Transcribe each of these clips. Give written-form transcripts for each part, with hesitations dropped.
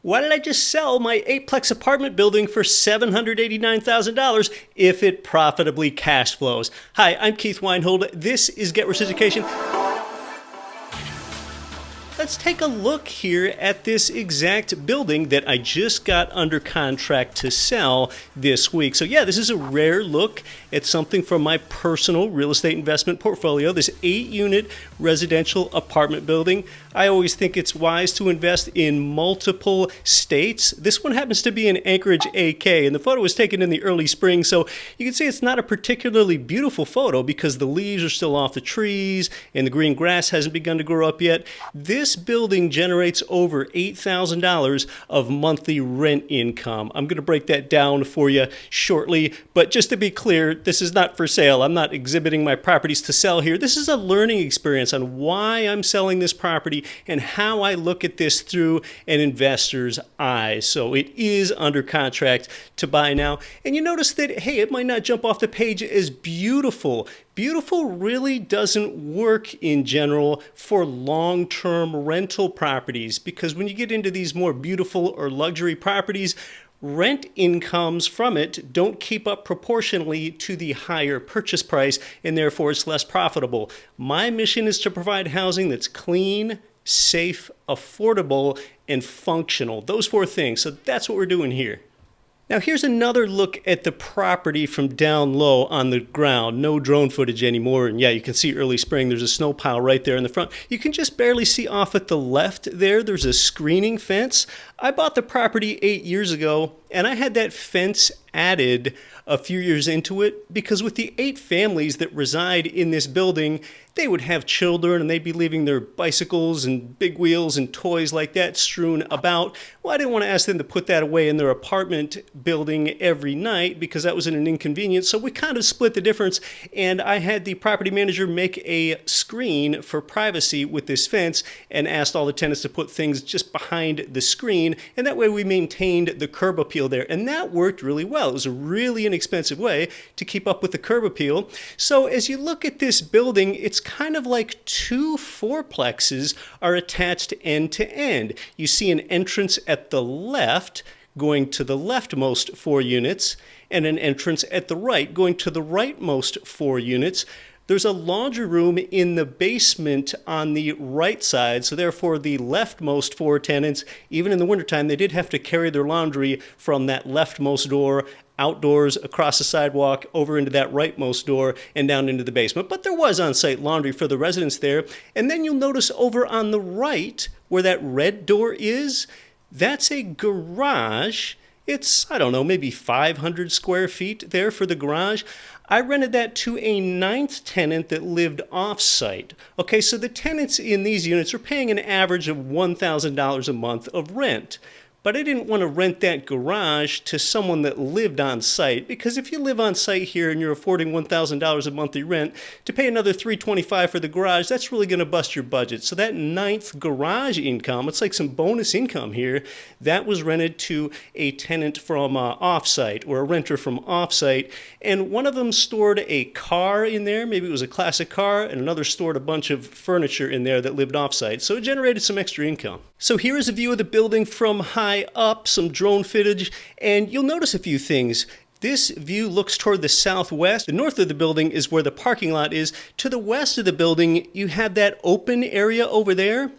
Why did I just sell my 8-plex apartment building for $789,000 if it profitably cash flows? Hi, I'm Keith Weinhold. This is Get Rich Education. Let's take a look here at this exact building that I just got under contract to sell this week. So yeah, this is a rare look at something from my personal real estate investment portfolio, this 8-unit residential apartment building. I always think it's wise to invest in multiple states. This one happens to be in Anchorage, AK, and the photo was taken in the early spring, so you can see it's not a particularly beautiful photo because the leaves are still off the trees and the green grass hasn't begun to grow up yet. This building generates over $8,000 of monthly rent income. I'm going to break that down for you shortly, but just to be clear, this is not for sale. I'm not exhibiting my properties to sell here. This is a learning experience on why I'm selling this property and how I look at this through an investor's eyes. So it is under contract to buy now. And you notice that, hey, it might not jump off the page as beautiful. Beautiful really doesn't work in general for long-term rental properties, because when you get into these more beautiful or luxury properties, rent incomes from it don't keep up proportionally to the higher purchase price, and therefore it's less profitable. My mission is to provide housing that's clean, safe, affordable, and functional. Those 4 things. So that's what we're doing here. Now here's another look at the property from down low on the ground. No drone footage anymore. And yeah, you can see early spring. There's a snow pile right there in the front. You can just barely see off at the left there. There's a screening fence. I bought the property 8 years ago, and I had that fence added a few years into it because with the 8 families that reside in this building, they would have children and they'd be leaving their bicycles and big wheels and toys like that strewn about. Well, I didn't want to ask them to put that away in their apartment building every night because that was an inconvenience. So we kind of split the difference, and I had the property manager make a screen for privacy with this fence and asked all the tenants to put things just behind the screen, and that way we maintained the curb appeal there. And that worked really well. It was a really inexpensive way to keep up with the curb appeal. So as you look at this building, it's kind of like 2 fourplexes are attached end to end. You see an entrance at the left going to the leftmost 4 units, and an entrance at the right going to the rightmost 4 units. There's a laundry room in the basement on the right side, so therefore the leftmost 4 tenants, even in the wintertime, they did have to carry their laundry from that leftmost door outdoors, across the sidewalk, over into that rightmost door, and down into the basement. But there was on-site laundry for the residents there. And then you'll notice over on the right, where that red door is, that's a garage. It's, I don't know, maybe 500 square feet there for the garage. I rented that to a 9th tenant that lived off-site. Okay, so the tenants in these units are paying an average of $1,000 a month of rent. But I didn't want to rent that garage to someone that lived on site, because if you live on site here and you're affording $1,000 a monthly rent, to pay another $325 for the garage, that's really going to bust your budget. So that 9th garage income, it's like some bonus income here, that was rented to a tenant from off-site, or a renter from off-site, and one of them stored a car in there, maybe it was a classic car, and another stored a bunch of furniture in there that lived off-site. So it generated some extra income. So here is a view of the building from high up, some drone footage, and you'll notice a few things. This view looks toward the southwest. The north of the building is where the parking lot is. To the west of the building, you have that open area over there.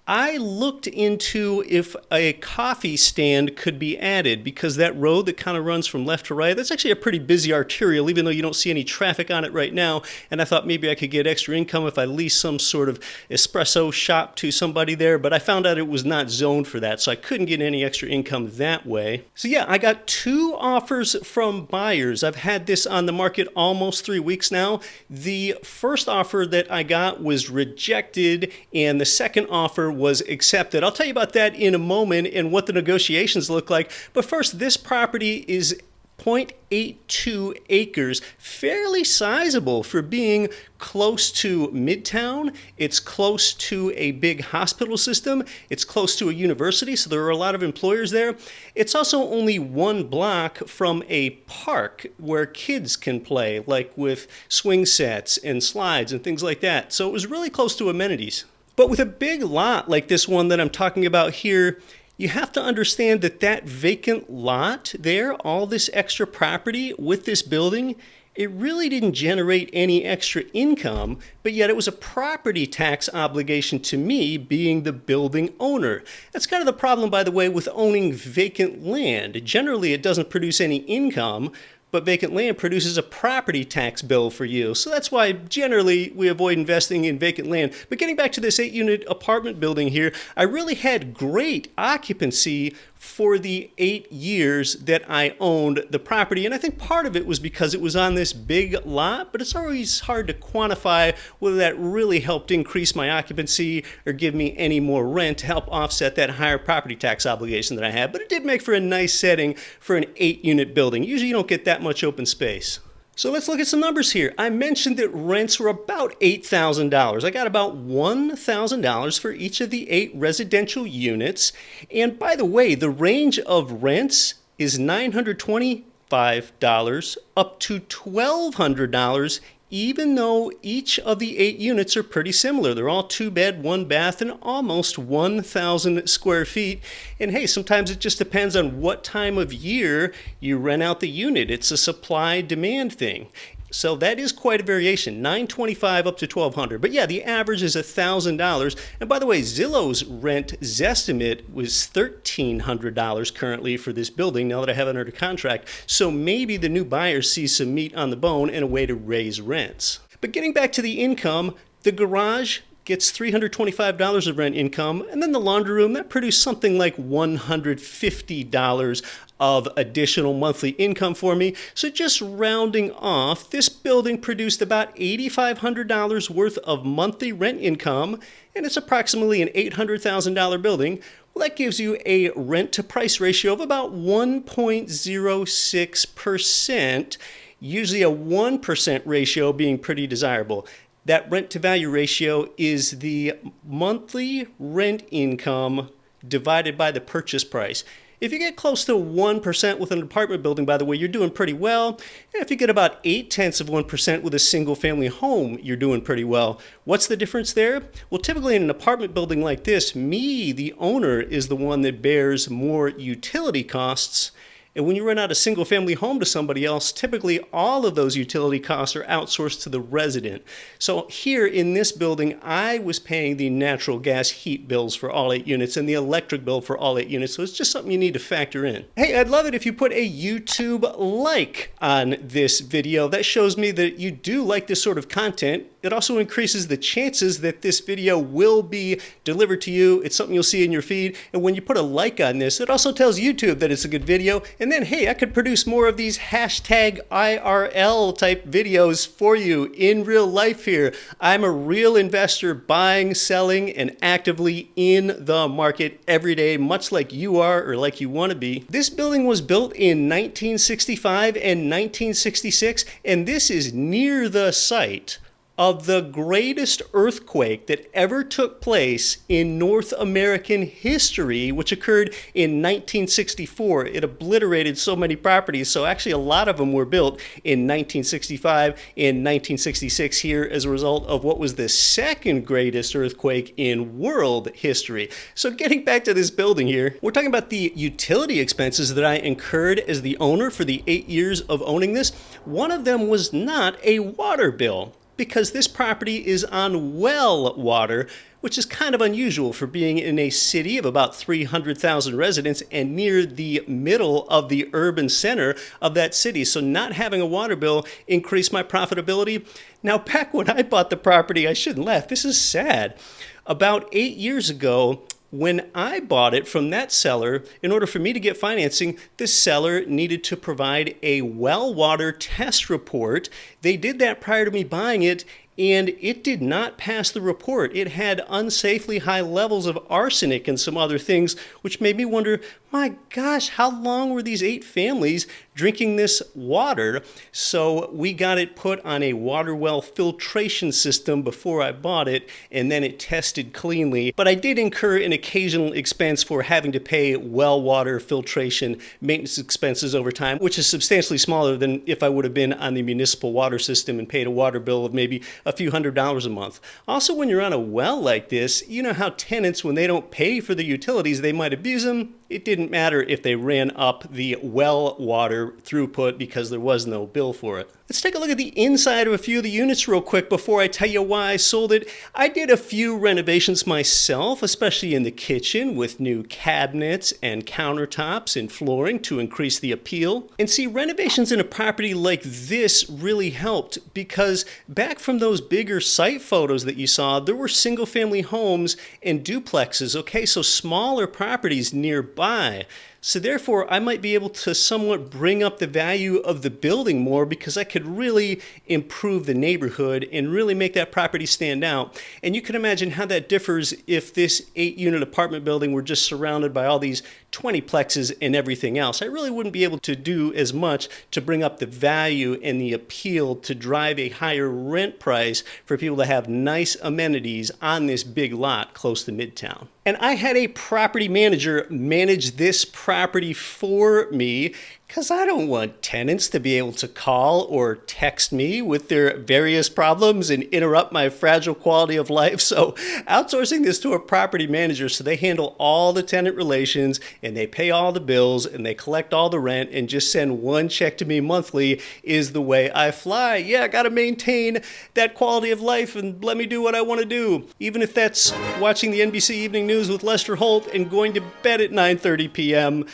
I looked into if a coffee stand could be added, because that road that kind of runs from left to right, that's actually a pretty busy arterial, even though you don't see any traffic on it right now. And I thought maybe I could get extra income if I leased some sort of espresso shop to somebody there, but I found out it was not zoned for that, so I couldn't get any extra income that way. So yeah, I got 2 offers from buyers. I've had this on the market almost 3 weeks now. The first offer that I got was rejected, and the second offer was accepted. I'll tell you about that in a moment and what the negotiations look like. But first, this property is 0.82 acres, fairly sizable for being close to Midtown. It's close to a big hospital system. It's close to a university, so there are a lot of employers there. It's also only 1 block from a park where kids can play, like with swing sets and slides and things like that. So it was really close to amenities. But with a big lot like this one that I'm talking about here, You have to understand that that vacant lot there, all this extra property with this building, it really didn't generate any extra income, but yet it was a property tax obligation to me, being the building owner. That's kind of the problem, by the way, with owning vacant land. Generally, it doesn't produce any income, but vacant land produces a property tax bill for you. So that's why generally we avoid investing in vacant land. But getting back to this 8-unit apartment building here, I really had great occupancy for the 8 years that I owned the property. And I think part of it was because it was on this big lot, but it's always hard to quantify whether that really helped increase my occupancy or give me any more rent to help offset that higher property tax obligation that I had. But it did make for a nice setting for an 8-unit building. Usually you don't get that much open space. So let's look at some numbers here. I mentioned that rents were about $8,000. I got about $1,000 for each of the 8 residential units. And by the way, the range of rents is $925 up to $1,200, even though each of the 8 units are pretty similar. They're all 2-bed, 1-bath, and almost 1,000 square feet. And hey, sometimes it just depends on what time of year you rent out the unit. It's a supply-demand thing. So that is quite a variation, $925 up to $1,200. But yeah, the average is $1,000. And by the way, Zillow's rent Zestimate was $1,300 currently for this building now that I have it under contract. So maybe the new buyer sees some meat on the bone and a way to raise rents. But getting back to the income, the garage gets $325 of rent income, and then the laundry room, that produced something like $150 of additional monthly income for me. So just rounding off, this building produced about $8,500 worth of monthly rent income, and it's approximately an $800,000 building. Well, that gives you a rent to price ratio of about 1.06%, usually a 1% ratio being pretty desirable. That rent to value ratio is the monthly rent income divided by the purchase price. If you get close to 1% with an apartment building, by the way, you're doing pretty well. And if you get about 0.8% with a single family home, you're doing pretty well. What's the difference there? Well, typically in an apartment building like this, me, the owner, is the one that bears more utility costs. And when you rent out a single family home to somebody else, typically all of those utility costs are outsourced to the resident. So here in this building, I was paying the natural gas heat bills for all 8 units and the electric bill for all 8 units. So it's just something you need to factor in. Hey, I'd love it if you put a YouTube like on this video. That shows me that you do like this sort of content. It also increases the chances that this video will be delivered to you. It's something you'll see in your feed. And when you put a like on this, it also tells YouTube that it's a good video. And then, hey, I could produce more of these hashtag IRL type videos for you in real life here. I'm a real investor buying, selling, and actively in the market every day, much like you are or like you want to be. This building was built in 1965 and 1966, and this is near the site of the greatest earthquake that ever took place in North American history, which occurred in 1964. It obliterated so many properties, so actually a lot of them were built in 1965 and 1966 here as a result of what was the second greatest earthquake in world history. So getting back to this building here, we're talking about the utility expenses that I incurred as the owner for the 8 years of owning this. One of them was not a water bill, because this property is on well water, which is kind of unusual for being in a city of about 300,000 residents and near the middle of the urban center of that city. So not having a water bill increased my profitability. Now, back when I bought the property, I shouldn't laugh, this is sad. About 8 years ago, when I bought it from that seller, in order for me to get financing, the seller needed to provide a well water test report. They did that prior to me buying it, and it did not pass the report. It had unsafely high levels of arsenic and some other things, which made me wonder, my gosh, how long were these 8 families drinking this water? So we got it put on a water well filtration system before I bought it, and then it tested cleanly. But I did incur an occasional expense for having to pay well water filtration maintenance expenses over time, which is substantially smaller than if I would have been on the municipal water system and paid a water bill of maybe a a few $100s a month. Also, when you're on a well like this, you know how tenants, when they don't pay for the utilities, they might abuse them. It didn't matter if they ran up the well water throughput because there was no bill for it. Let's take a look at the inside of a few of the units real quick before I tell you why I sold it. I did a few renovations myself, especially in the kitchen with new cabinets and countertops and flooring to increase the appeal. And see, renovations in a property like this really helped because back from those bigger site photos that you saw, there were single family homes and duplexes, okay? So smaller properties nearby. So therefore, I might be able to somewhat bring up the value of the building more because I could really improve the neighborhood and really make that property stand out. And you can imagine how that differs if this 8-unit apartment building were just surrounded by all these 20plexes and everything else. I really wouldn't be able to do as much to bring up the value and the appeal to drive a higher rent price for people to have nice amenities on this big lot close to Midtown. And I had a property manager manage this property for me because I don't want tenants to be able to call or text me with their various problems and interrupt my fragile quality of life. So outsourcing this to a property manager so they handle all the tenant relations and they pay all the bills and they collect all the rent and just send one check to me monthly is the way I fly. Yeah, I got to maintain that quality of life and let me do what I want to do. Even if that's watching the NBC Evening News with Lester Holt and going to bed at 9:30 p.m.,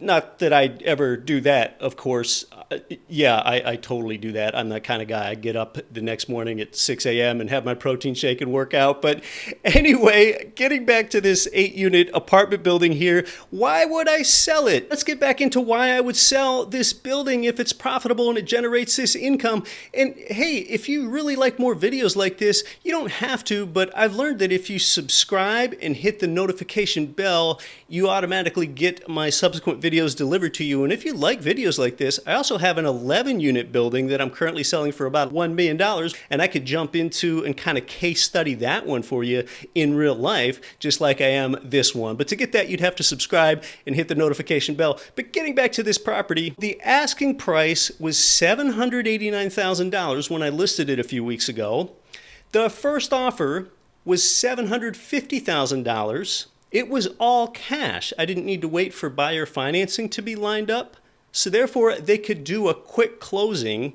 not that I'd ever do that, of course. Yeah, I totally do that. I'm that kind of guy. I get up the next morning at 6 a.m. and have my protein shake and work out. But anyway, getting back to this 8-unit apartment building here, why would I sell it? Let's get back into why I would sell this building if it's profitable and it generates this income. And hey, if you really like more videos like this, you don't have to, but I've learned that if you subscribe and hit the notification bell, you automatically get my subsequent videos delivered to you. And if you like videos like this, I also have an 11-unit building that I'm currently selling for about $1 million, and I could jump into and kind of case study that one for you in real life, just like I am this one. But to get that, you'd have to subscribe and hit the notification bell. But getting back to this property, the asking price was $789,000 when I listed it a few weeks ago. The first offer was $750,000. It was all cash. I didn't need to wait for buyer financing to be lined up. So therefore, they could do a quick closing.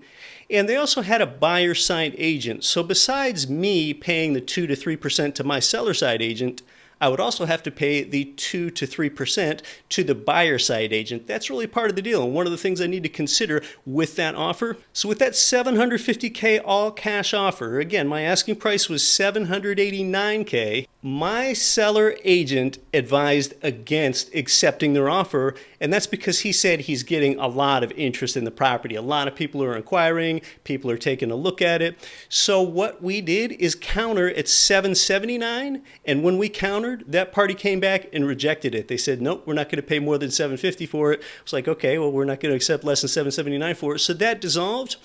And they also had a buyer side agent. So besides me paying the 2 to 3% to my seller side agent, I would also have to pay the 2 to 3% to the buyer side agent. That's really part of the deal and one of the things I need to consider with that offer. So with that $750K all cash offer, again, my asking price was $789K. My seller agent advised against accepting their offer, and that's because he said he's getting a lot of interest in the property. A lot of people are inquiring, people are taking a look at it. So what we did is counter at $779, and when we countered, that party came back and rejected it. They said, nope, we're not going to pay more than $750 for it. It's like, okay, well, we're not going to accept less than $779 for it. So that dissolved.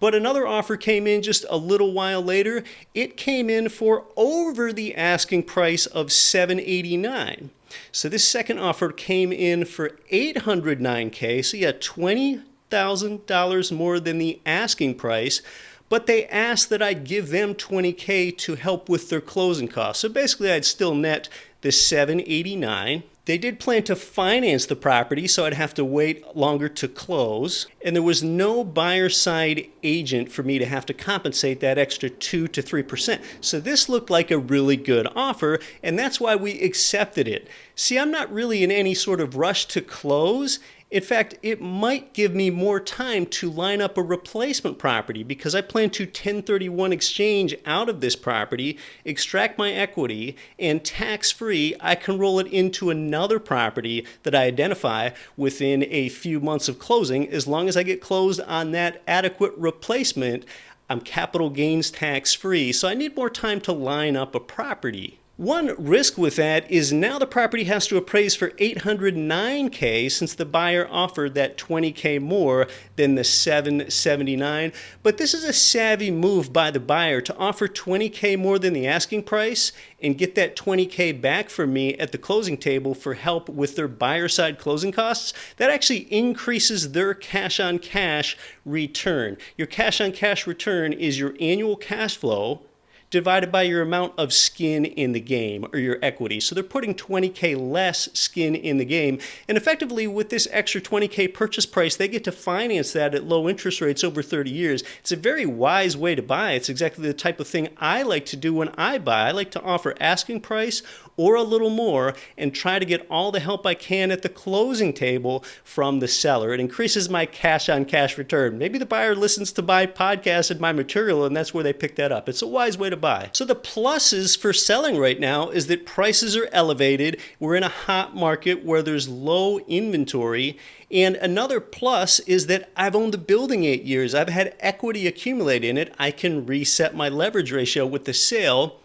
But another offer came in just a little while later. It came in for over the asking price of $789. So this second offer came in for $809K. So yeah, $20,000 more than the asking price. But they asked that I'd give them $20K to help with their closing costs. So basically, I'd still net the $789. They did plan to finance the property, so I'd have to wait longer to close. And there was no buyer side agent for me to have to compensate that extra 2 to 3%. So this looked like a really good offer, and that's why we accepted it. See, I'm not really in any sort of rush to close. In fact, it might give me more time to line up a replacement property because I plan to 1031 exchange out of this property, extract my equity, and tax-free, I can roll it into another property that I identify within a few months of closing. As long as I get closed on that adequate replacement, I'm capital gains tax-free. So I need more time to line up a property. One risk with that is now the property has to appraise for $809K since the buyer offered that $20K more than the $779. But this is a savvy move by the buyer to offer $20K more than the asking price and get that $20K back from me at the closing table for help with their buyer side closing costs. That actually increases their cash on cash return. Your cash on cash return is your annual cash flow divided by your amount of skin in the game, or your equity. So they're putting $20K less skin in the game. And effectively, with this extra $20K purchase price, they get to finance that at low interest rates over 30 years. It's a very wise way to buy. It's exactly the type of thing I like to do when I buy. I like to offer asking price or a little more and try to get all the help I can at the closing table from the seller. It increases my cash on cash return. Maybe the buyer listens to my podcast and my material, and that's where they pick that up. It's a wise way to buy. So the pluses for selling right now is that prices are elevated. We're in a hot market where there's low inventory. And another plus is that I've owned the building 8 years. I've had equity accumulate in it. I can reset my leverage ratio with the sale.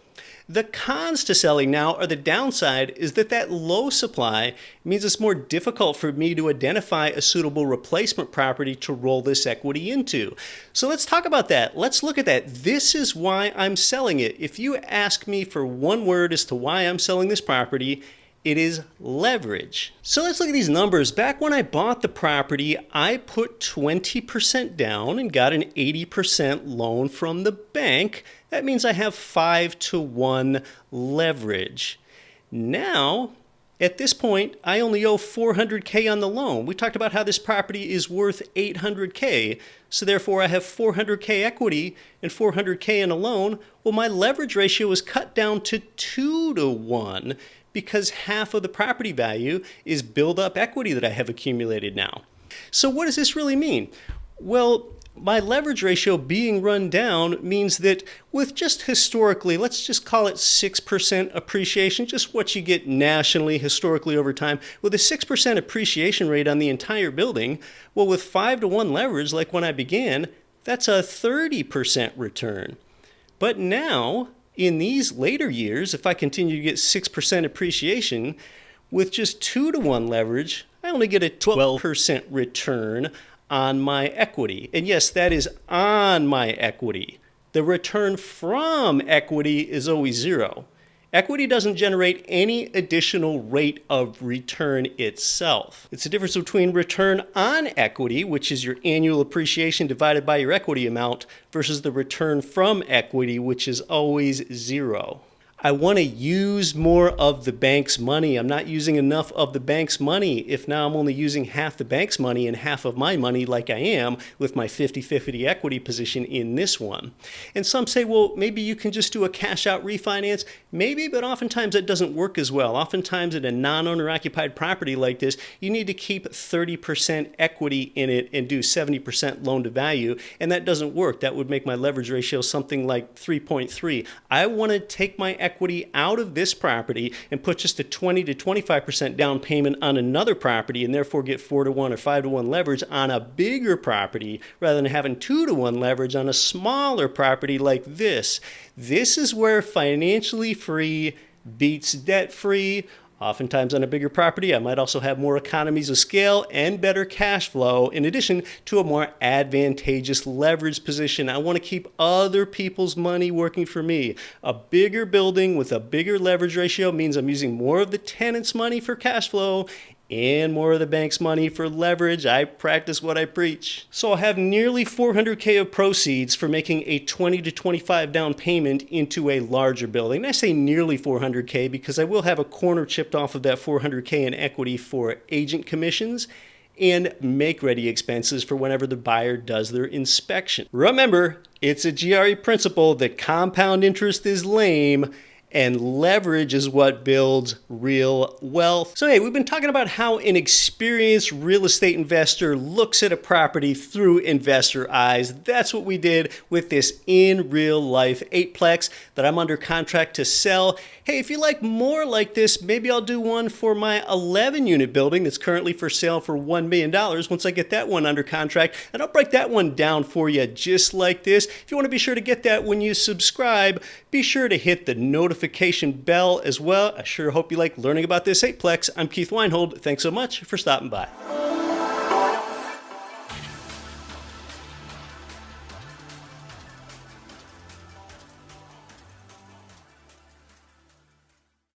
The cons to selling now, or the downside, is that low supply means it's more difficult for me to identify a suitable replacement property to roll this equity into. So let's talk about that. Let's look at that. This is why I'm selling it. If you ask me for one word as to why I'm selling this property, it is leverage. So let's look at these numbers. Back when I bought the property, I put 20% down and got an 80% loan from the bank. That means I have 5-to-1 leverage. Now, at this point, I only owe $400K on the loan. We talked about how this property is worth $800K, so therefore I have $400K equity and $400K in a loan. Well, my leverage ratio is cut down to 2-to-1 because half of the property value is build-up equity that I have accumulated now. So what does this really mean? Well, my leverage ratio being run down means that with just historically, let's just call it 6% appreciation, just what you get nationally, historically over time, with a 6% appreciation rate on the entire building, well, with 5-to-1 leverage, like when I began, that's a 30% return. But now, in these later years, if I continue to get 6% appreciation, with just 2-to-1 leverage, I only get a 12% return on my equity. And yes, that is on my equity. The return from equity is always zero. Equity doesn't generate any additional rate of return itself. It's the difference between return on equity, which is your annual appreciation divided by your equity amount, versus the return from equity, which is always zero. I want to use more of the bank's money. I'm not using enough of the bank's money. If now I'm only using half the bank's money and half of my money like I am with my 50-50 equity position in this one. And some say, well, maybe you can just do a cash out refinance. Maybe, but oftentimes that doesn't work as well. Oftentimes in a non-owner occupied property like this, you need to keep 30% equity in it and do 70% loan to value. And that doesn't work. That would make my leverage ratio something like 3.3. I want to take my equity out of this property and put just a 20 to 25% down payment on another property and therefore get 4-to-1 or 5-to-1 leverage on a bigger property rather than having 2-to-1 leverage on a smaller property like this. This is where financially free beats debt free. Oftentimes on a bigger property, I might also have more economies of scale and better cash flow in addition to a more advantageous leverage position. I want to keep other people's money working for me. A bigger building with a bigger leverage ratio means I'm using more of the tenant's money for cash flow and more of the bank's money for leverage. I practice what I preach. So I'll have nearly $400K of proceeds for making a 20 to 25 down payment into a larger building. And I say nearly $400K because I will have a corner chipped off of that $400K in equity for agent commissions and make-ready expenses for whenever the buyer does their inspection. Remember, it's a GRE principle that compound interest is lame, and leverage is what builds real wealth. So hey, we've been talking about how an experienced real estate investor looks at a property through investor eyes. That's what we did with this in real life 8-plex that I'm under contract to sell. Hey, if you like more like this, maybe I'll do one for my 11-unit building that's currently for sale for $1 million once I get that one under contract. And I'll break that one down for you just like this. If you want to be sure to get that when you subscribe, be sure to hit the notification notification bell as well. I sure hope you like learning about this eightplex. I'm Keith Weinhold. Thanks so much for stopping by.